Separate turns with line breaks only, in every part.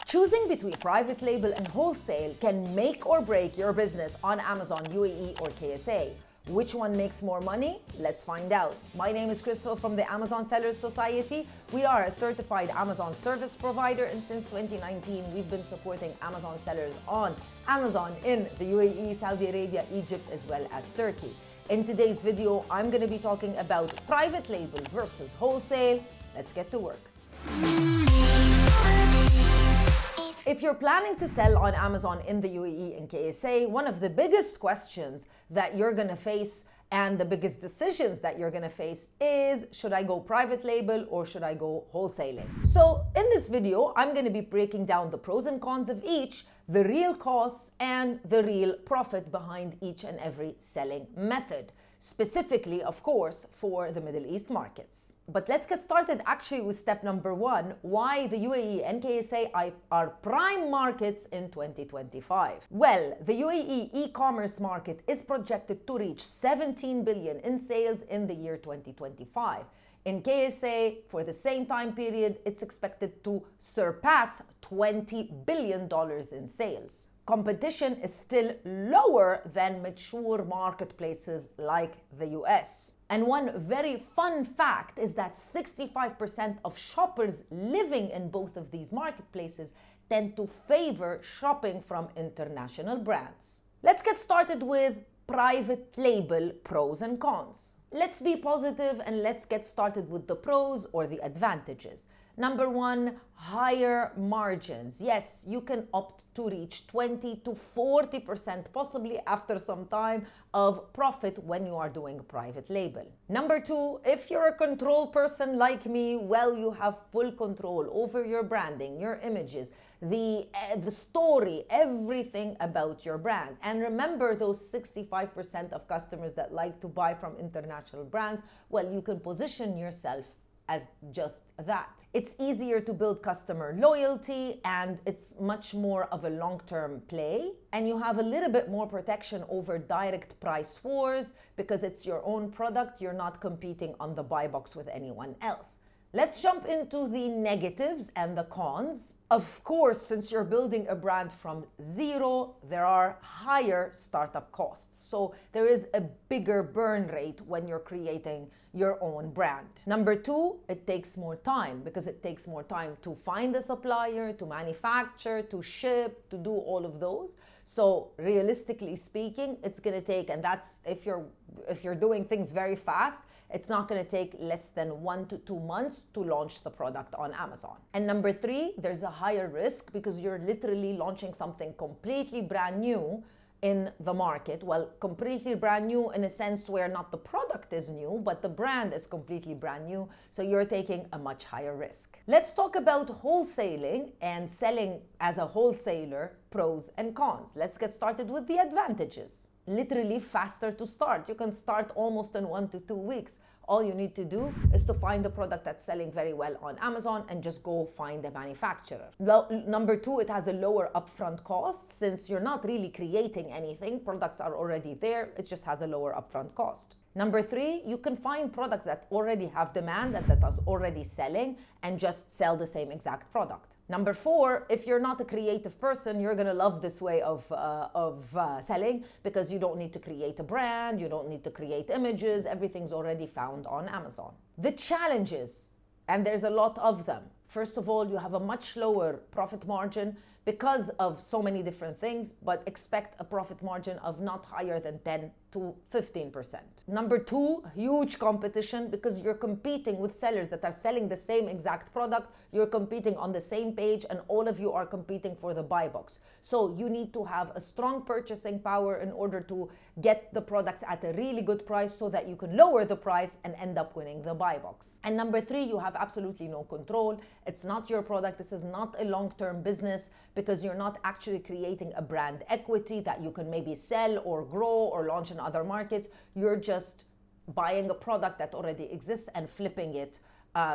Choosing between private label and wholesale can make or break your business on Amazon, UAE, or KSA. Which one makes more money? Let's find out. My name is Crystal from the Amazon Sellers Society. We are a certified Amazon service provider, and since 2019, we've been supporting Amazon sellers on Amazon in the UAE, Saudi Arabia, Egypt, as well as Turkey. In today's video, I'm going to be talking about private label versus wholesale. Let's get to work. If you're planning to sell on Amazon in the UAE and KSA, one of the biggest questions that you're going to face and the biggest decisions that you're going to face is, should I go private label or should I go wholesaling? So in this video, I'm going to be breaking down the pros and cons of each, the real costs and the real profit behind each and every selling method. Specifically, of course, for the Middle East markets. But let's get started actually with step number one, why the UAE and KSA are prime markets in 2025. Well, the UAE e-commerce market is projected to reach 17 billion in sales in the year 2025. In KSA, for the same time period, it's expected to surpass $20 billion in sales. Competition is still lower than mature marketplaces like the US. And one very fun fact is that 65% of shoppers living in both of these marketplaces tend to favor shopping from international brands. Let's get started with private label pros and cons. Let's be positive and let's get started with the pros or the advantages. Number one, higher margins. Yes, you can opt to reach 20 to 40%, possibly after some time, of profit when you are doing private label. Number two, if you're a control person like me, well, you have full control over your branding, your images, the story, everything about your brand. And remember those 65% of customers that like to buy from international brands, well, you can position yourself as just that. It's easier to build customer loyalty and it's much more of a long-term play. And you have a little bit more protection over direct price wars because it's your own product. You're not competing on the buy box with anyone else. Let's jump into the negatives and the cons. Of course, since you're building a brand from zero, there are higher startup costs. So there is a bigger burn rate when you're creating your own brand. Number two, it takes more time because it takes more time to find a supplier, to manufacture, to ship, to do all of those. So realistically speaking, it's going to take, and that's if you're doing things very fast, it's not going to take less than 1 to 2 months to launch the product on Amazon. And number three, there's a higher risk because you're literally launching something completely brand new in the market. Well, completely brand new in a sense where not the product is new, but the brand is completely brand new. So you're taking a much higher risk. Let's talk about wholesaling and selling as a wholesaler, pros and cons. Let's get started with the advantages. Literally faster to start. You can start almost in 1 to 2 weeks. All you need to do is to find a product that's selling very well on Amazon and just go find a manufacturer. Number two, it has a lower upfront cost since you're not really creating anything. Products are already there. It just has a lower upfront cost. Number three, you can find products that already have demand and that are already selling and just sell the same exact product. Number four, if you're not a creative person, you're going to love this way of selling because you don't need to create a brand, you don't need to create images, everything's already found on Amazon. The challenges, and there's a lot of them. First of all, you have a much lower profit margin because of so many different things, but expect a profit margin of not higher than 10 to 15%. Number two, huge competition because you're competing with sellers that are selling the same exact product. You're competing on the same page and all of you are competing for the buy box. So you need to have a strong purchasing power in order to get the products at a really good price so that you can lower the price and end up winning the buy box. And number three, you have absolutely no control. It's not your product. This is not a long-term business because you're not actually creating a brand equity that you can maybe sell or grow or launch in other markets. You're just buying a product that already exists and flipping it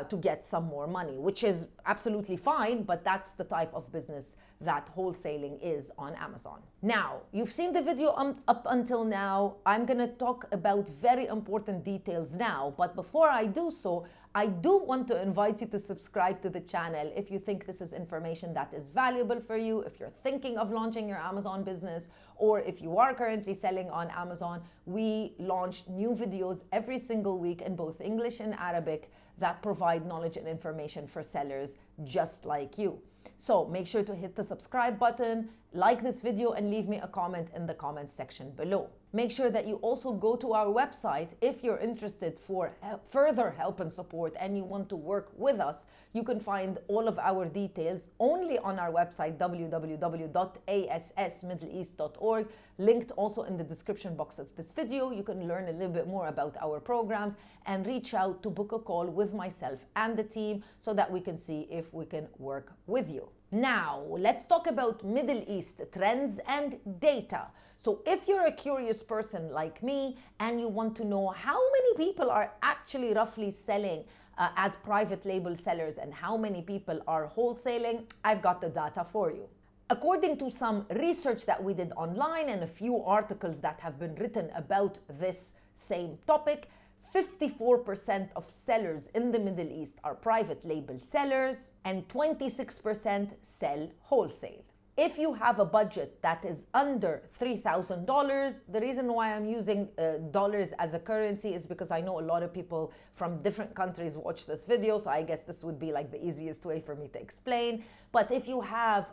to get some more money, which is absolutely fine, but that's the type of business that wholesaling is on Amazon. Now, you've seen the video up until now. I'm gonna talk about very important details now, but before I do so, I do want to invite you to subscribe to the channel if you think this is information that is valuable for you, if you're thinking of launching your Amazon business, or if you are currently selling on Amazon. We launch new videos every single week in both English and Arabic that provide knowledge and information for sellers just like you. So make sure to hit the subscribe button, like this video, and leave me a comment in the comments section below. Make sure that you also go to our website if you're interested for further help and support and you want to work with us. You can find all of our details only on our website, www.assmiddleeast.org, linked also in the description box of this video. You can learn a little bit more about our programs and reach out to book a call with myself and the team so that we can see if we can work with you. Now, let's talk about Middle East trends and data. So if you're a curious person like me and you want to know how many people are actually roughly selling as private label sellers and how many people are wholesaling, I've got the data for you. According to some research that we did online and a few articles that have been written about this same topic, 54% of sellers in the Middle East are private label sellers and 26% sell wholesale. If you have a budget that is under $3,000, the reason why I'm using dollars as a currency is because I know a lot of people from different countries watch this video, so I guess this would be like the easiest way for me to explain. But if you have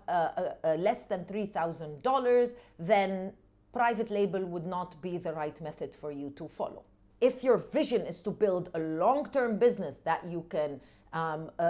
less than $3,000, then private label would not be the right method for you to follow. If your vision is to build a long-term business that you can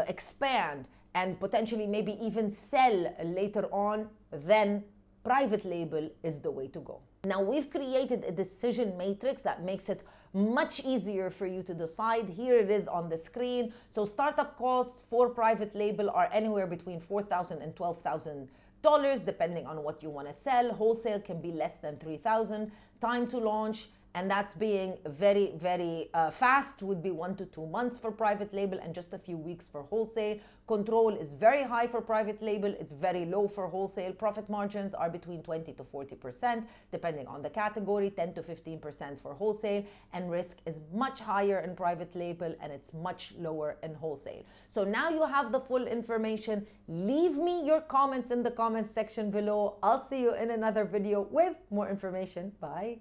expand and potentially maybe even sell later on, then private label is the way to go. Now, we've created a decision matrix that makes it much easier for you to decide. Here it is on the screen. So startup costs for private label are anywhere between $4,000 and $12,000, depending on what you want to sell. Wholesale can be less than $3,000. Time to launch, and that's being very, very fast, would be 1 to 2 months for private label and just a few weeks for wholesale. Control is very high for private label. It's very low for wholesale. Profit margins are between 20 to 40%, depending on the category, 10 to 15% for wholesale. And risk is much higher in private label and it's much lower in wholesale. So now you have the full information. Leave me your comments in the comments section below. I'll see you in another video with more information. Bye.